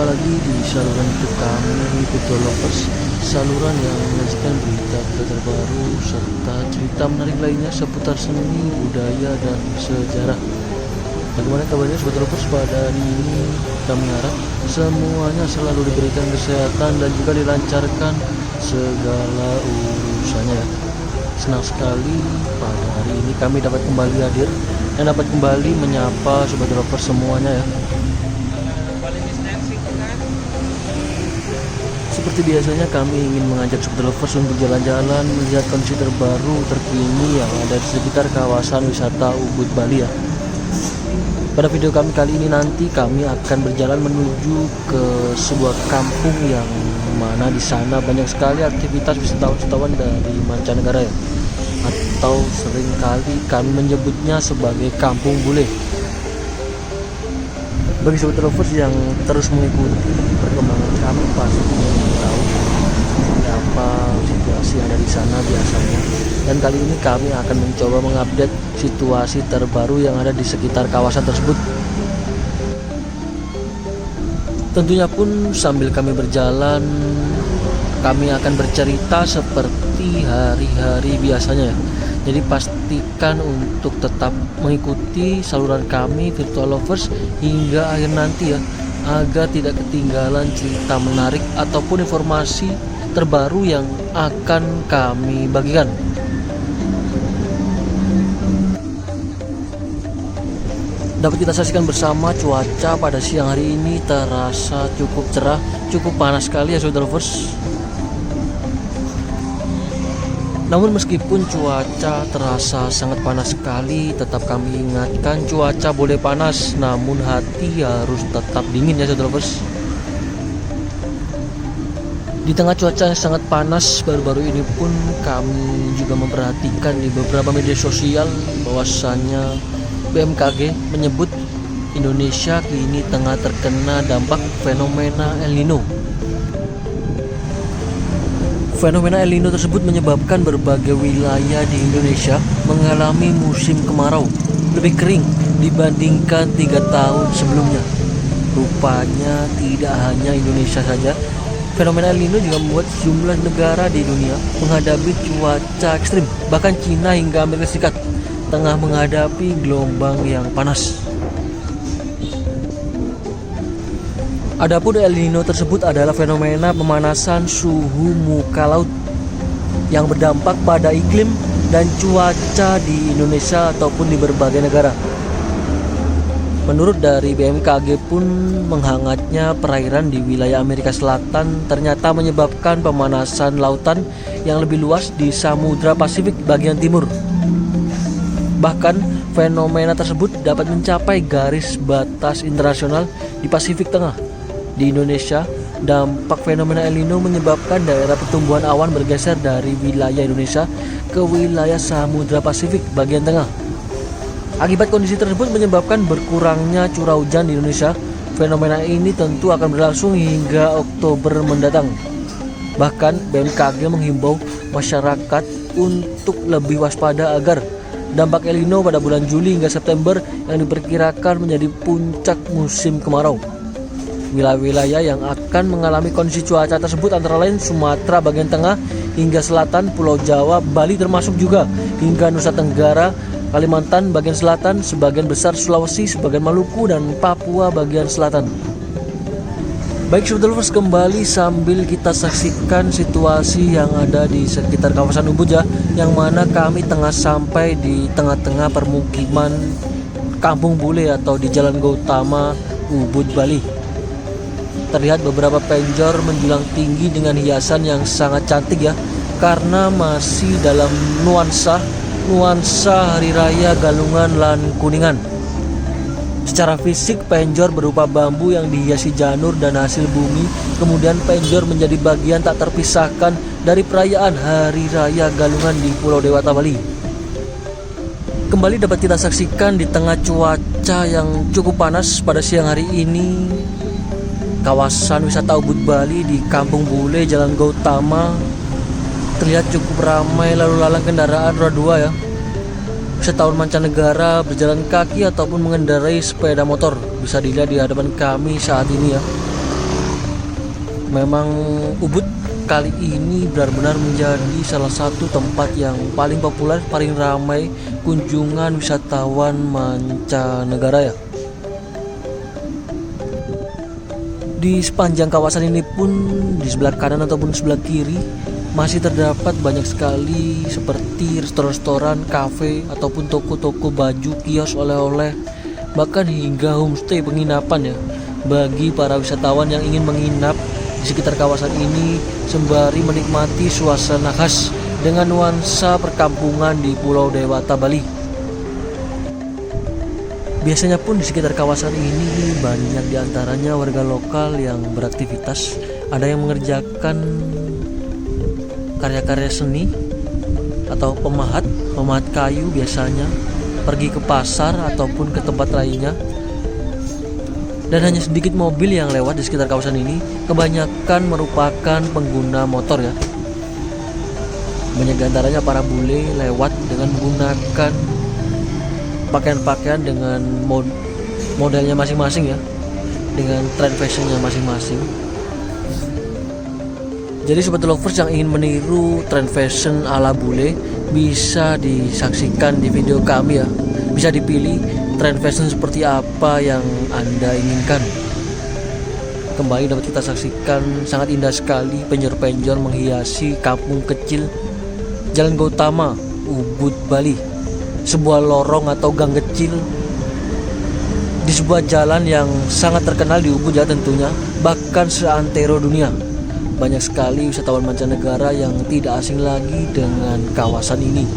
Jumpa lagi di saluran YouTube kami, Betul Lovers, saluran yang menyajikan berita terbaru serta cerita menarik lainnya seputar seni, budaya, dan sejarah. Bagaimana kabarnya Sobat Lovers pada hari ini? Kami harap semuanya selalu diberikan kesehatan dan juga dilancarkan segala urusannya ya. Senang sekali pada hari ini kami dapat kembali hadir dan dapat kembali menyapa Sobat Lovers semuanya ya. Seperti biasanya kami ingin mengajak Sobat Lovers untuk jalan-jalan melihat kondisi terbaru terkini yang ada di sekitar kawasan wisata Ubud Bali ya. Pada video kami kali ini nanti kami akan berjalan menuju ke sebuah kampung yang mana di sana banyak sekali aktivitas wisatawan dari mancanegara ya. Atau seringkali kami menyebutnya sebagai kampung bule. Bagi Sobat Lovers yang terus mengikuti perkembangan kami pasti tahu apa situasi yang ada di sana biasanya. Dan kali ini kami akan mencoba mengupdate situasi terbaru yang ada di sekitar kawasan tersebut. Tentunya pun sambil kami berjalan, kami akan bercerita seperti hari-hari biasanya ya. Jadi pastikan untuk tetap mengikuti saluran kami Virtual Lovers hingga akhir nanti ya, agar tidak ketinggalan cerita menarik ataupun informasi terbaru yang akan kami bagikan. Dapat kita saksikan bersama cuaca pada siang hari ini terasa cukup cerah, cukup panas sekali ya Sobat Lovers. Namun meskipun cuaca terasa sangat panas sekali, tetap kami ingatkan cuaca boleh panas, namun hati harus tetap dingin ya Sobat Lovers. Di tengah cuaca yang sangat panas, baru-baru ini pun kami juga memperhatikan di beberapa media sosial bahwasannya BMKG menyebut Indonesia kini tengah terkena dampak fenomena El Nino. Fenomena El Nino tersebut menyebabkan berbagai wilayah di Indonesia mengalami musim kemarau lebih kering dibandingkan 3 tahun sebelumnya. Rupanya tidak hanya Indonesia saja, fenomena El Nino juga membuat sejumlah negara di dunia menghadapi cuaca ekstrim. Bahkan Cina hingga Amerika Serikat tengah menghadapi gelombang yang panas. Adapun El Nino tersebut adalah fenomena pemanasan suhu muka laut yang berdampak pada iklim dan cuaca di Indonesia ataupun di berbagai negara. Menurut dari BMKG pun, menghangatnya perairan di wilayah Amerika Selatan ternyata menyebabkan pemanasan lautan yang lebih luas di Samudra Pasifik bagian timur. Bahkan fenomena tersebut dapat mencapai garis batas internasional di Pasifik Tengah. Di Indonesia, dampak fenomena El Nino menyebabkan daerah pertumbuhan awan bergeser dari wilayah Indonesia ke wilayah Samudra Pasifik bagian tengah. Akibat kondisi tersebut menyebabkan berkurangnya curah hujan di Indonesia. Fenomena ini tentu akan berlangsung hingga Oktober mendatang. Bahkan BMKG menghimbau masyarakat untuk lebih waspada agar dampak El Nino pada bulan Juli hingga September yang diperkirakan menjadi puncak musim kemarau. Wilayah-wilayah yang akan mengalami kondisi cuaca tersebut antara lain Sumatera bagian tengah hingga selatan, Pulau Jawa, Bali termasuk juga, hingga Nusa Tenggara, Kalimantan bagian selatan, sebagian besar Sulawesi, sebagian Maluku, dan Papua bagian selatan. Baik Sobat Lovers, kembali sambil kita saksikan situasi yang ada di sekitar kawasan Ubud ya, yang mana kami tengah sampai di tengah-tengah permukiman Kampung Bule atau di Jalan Gautama Ubud Bali. Terlihat beberapa penjor menjulang tinggi dengan hiasan yang sangat cantik ya, karena masih dalam nuansa Hari Raya Galungan lan Kuningan. Secara fisik penjor berupa bambu yang dihiasi janur dan hasil bumi, kemudian penjor menjadi bagian tak terpisahkan dari perayaan Hari Raya Galungan di Pulau Dewata Bali. Kembali dapat kita saksikan di tengah cuaca yang cukup panas pada siang hari ini, kawasan wisata Ubud Bali di Kampung Bule Jalan Gautama terlihat cukup ramai lalu lalang kendaraan roda 2 ya. Wisatawan mancanegara berjalan kaki ataupun mengendarai sepeda motor bisa dilihat di hadapan kami saat ini ya. Memang Ubud kali ini benar-benar menjadi salah satu tempat yang paling populer, paling ramai kunjungan wisatawan mancanegara ya. Di sepanjang kawasan ini pun di sebelah kanan ataupun sebelah kiri masih terdapat banyak sekali seperti restoran-restoran, kafe ataupun toko-toko baju, kios oleh-oleh, bahkan hingga homestay penginapan ya bagi para wisatawan yang ingin menginap di sekitar kawasan ini sembari menikmati suasana khas dengan nuansa perkampungan di Pulau Dewata, Bali. Biasanya pun di sekitar kawasan ini banyak diantaranya warga lokal yang beraktivitas. Ada yang mengerjakan karya-karya seni atau pemahat kayu biasanya, pergi ke pasar ataupun ke tempat lainnya. Dan hanya sedikit mobil yang lewat di sekitar kawasan ini, kebanyakan merupakan pengguna motor ya. Banyak diantaranya para bule lewat dengan menggunakan pakaian-pakaian dengan modelnya masing-masing ya, dengan trend fashionnya masing-masing. Jadi sobat lovers yang ingin meniru trend fashion ala bule bisa disaksikan di video kami ya. Bisa dipilih trend fashion seperti apa yang Anda inginkan. Kembali dapat kita saksikan sangat indah sekali penjor-penjor menghiasi kampung kecil Jalan Gautama, Ubud, Bali. Sebuah lorong atau gang kecil di sebuah jalan yang sangat terkenal di Ubud ya tentunya, bahkan seantero dunia. Banyak sekali wisatawan mancanegara yang tidak asing lagi dengan kawasan ini.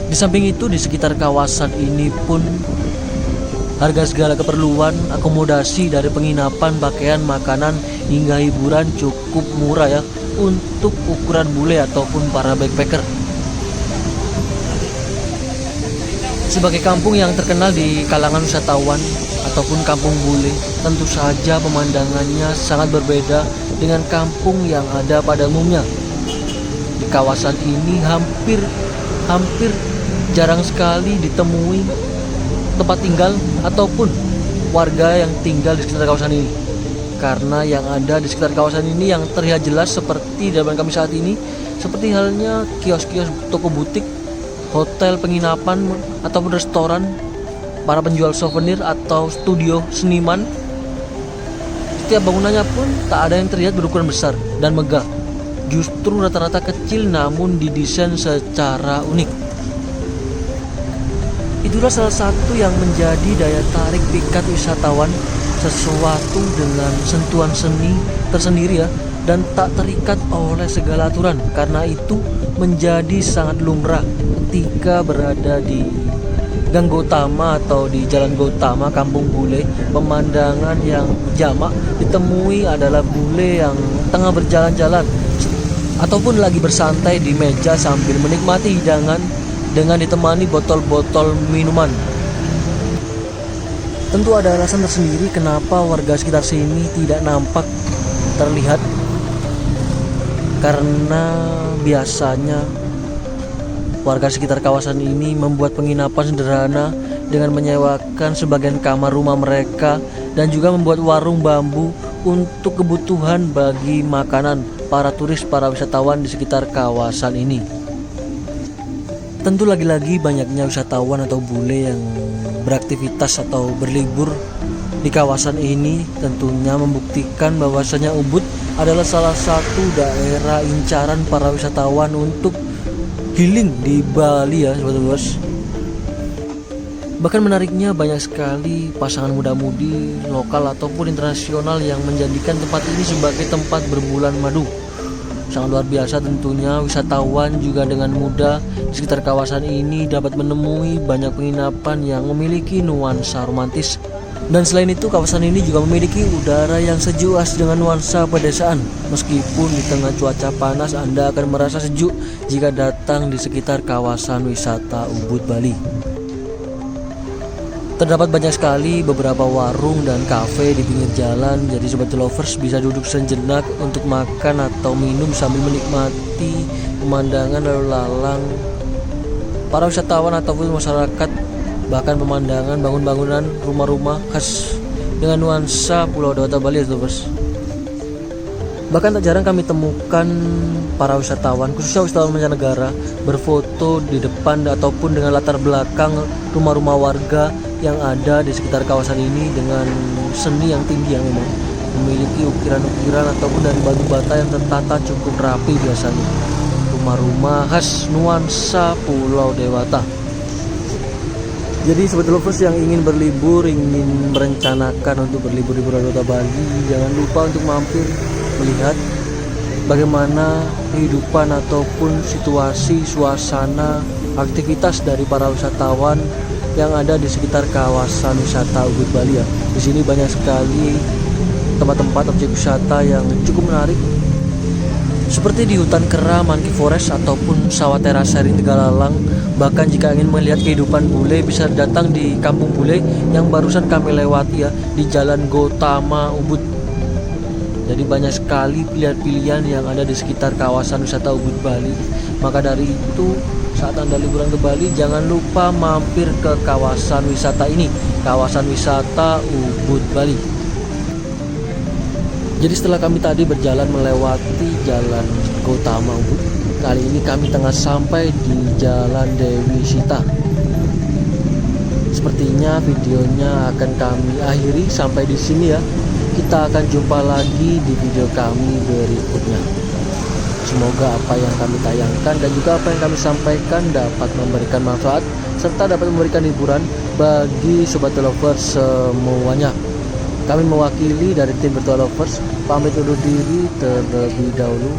Di samping itu di sekitar kawasan ini pun harga segala keperluan, akomodasi dari penginapan, pakaian, makanan hingga hiburan cukup murah ya untuk ukuran bule ataupun para backpacker. Sebagai kampung yang terkenal di kalangan wisatawan ataupun kampung bule, tentu saja pemandangannya sangat berbeda dengan kampung yang ada pada umumnya. Di kawasan ini hampir jarang sekali ditemui tempat tinggal ataupun warga yang tinggal di sekitar kawasan ini. Karena yang ada di sekitar kawasan ini yang terlihat jelas seperti di depan kami saat ini, seperti halnya kios-kios, toko butik, hotel penginapan ataupun restoran, para penjual souvenir atau studio seniman. Setiap bangunannya pun tak ada yang terlihat berukuran besar dan megah. Justru rata-rata kecil namun didesain secara unik. Itulah salah satu yang menjadi daya tarik pikat wisatawan, sesuatu dengan sentuhan seni tersendiri ya, dan tak terikat oleh segala aturan. Karena itu menjadi sangat lumrah ketika berada di Gang Gautama atau di Jalan Gautama, Kampung Bule. Pemandangan yang jamak ditemui adalah bule yang tengah berjalan-jalan ataupun lagi bersantai di meja sambil menikmati hidangan dengan ditemani botol-botol minuman. Tentu ada alasan tersendiri kenapa warga sekitar sini tidak nampak terlihat, karena biasanya warga sekitar kawasan ini membuat penginapan sederhana dengan menyewakan sebagian kamar rumah mereka dan juga membuat warung bambu untuk kebutuhan bagi makanan para turis, para wisatawan di sekitar kawasan ini. Tentu lagi-lagi banyaknya wisatawan atau bule yang beraktivitas atau berlibur di kawasan ini tentunya membuktikan bahwasanya Ubud adalah salah satu daerah incaran para wisatawan untuk healing di Bali ya sobat luas. Bahkan menariknya banyak sekali pasangan muda-mudi lokal ataupun internasional yang menjadikan tempat ini sebagai tempat berbulan madu. Sangat luar biasa tentunya, wisatawan juga dengan mudah di sekitar kawasan ini dapat menemui banyak penginapan yang memiliki nuansa romantis. Dan selain itu kawasan ini juga memiliki udara yang sejuk dengan nuansa pedesaan. Meskipun di tengah cuaca panas Anda akan merasa sejuk jika datang di sekitar kawasan wisata Ubud, Bali. Terdapat banyak sekali beberapa warung dan kafe di pinggir jalan, jadi sobat lovers bisa duduk sejenak untuk makan atau minum sambil menikmati pemandangan lalu lalang para wisatawan ataupun masyarakat, bahkan pemandangan bangunan-bangunan rumah-rumah khas dengan nuansa Pulau Dewata, Bali, lovers. Bahkan tak jarang kami temukan para wisatawan, khususnya wisatawan mancanegara, berfoto di depan ataupun dengan latar belakang rumah-rumah warga yang ada di sekitar kawasan ini dengan seni yang tinggi yang memang memiliki ukiran-ukiran ataupun dari batu bata yang tertata cukup rapi biasanya. Rumah-rumah khas nuansa Pulau Dewata. Jadi sobat lovers yang ingin berlibur, ingin merencanakan untuk berlibur di Pulau Dewata Bali, jangan lupa untuk mampir melihat bagaimana kehidupan ataupun situasi, suasana, aktivitas dari para wisatawan yang ada di sekitar kawasan wisata Ubud Bali ya. Di sini banyak sekali tempat-tempat objek wisata yang cukup menarik, seperti di hutan kera Monkey Forest ataupun sawah terasering Tegalalang. Bahkan jika ingin melihat kehidupan bule, bisa datang di Kampung Bule yang barusan kami lewati ya, di Jalan Gotama Ubud. Jadi banyak sekali pilihan-pilihan yang ada di sekitar kawasan wisata Ubud Bali. Maka dari itu, saat Anda liburan ke Bali, jangan lupa mampir ke kawasan wisata ini, kawasan wisata Ubud Bali. Jadi setelah kami tadi berjalan melewati Jalan Gotama Ubud, kali ini kami tengah sampai di Jalan Dewi Sita. Sepertinya videonya akan kami akhiri sampai di sini ya. Kita akan jumpa lagi di video kami berikutnya. Semoga apa yang kami tayangkan dan juga apa yang kami sampaikan dapat memberikan manfaat serta dapat memberikan hiburan bagi sobat lovers semuanya. Kami mewakili dari tim Virtual Lovers pamit undur diri terlebih dahulu.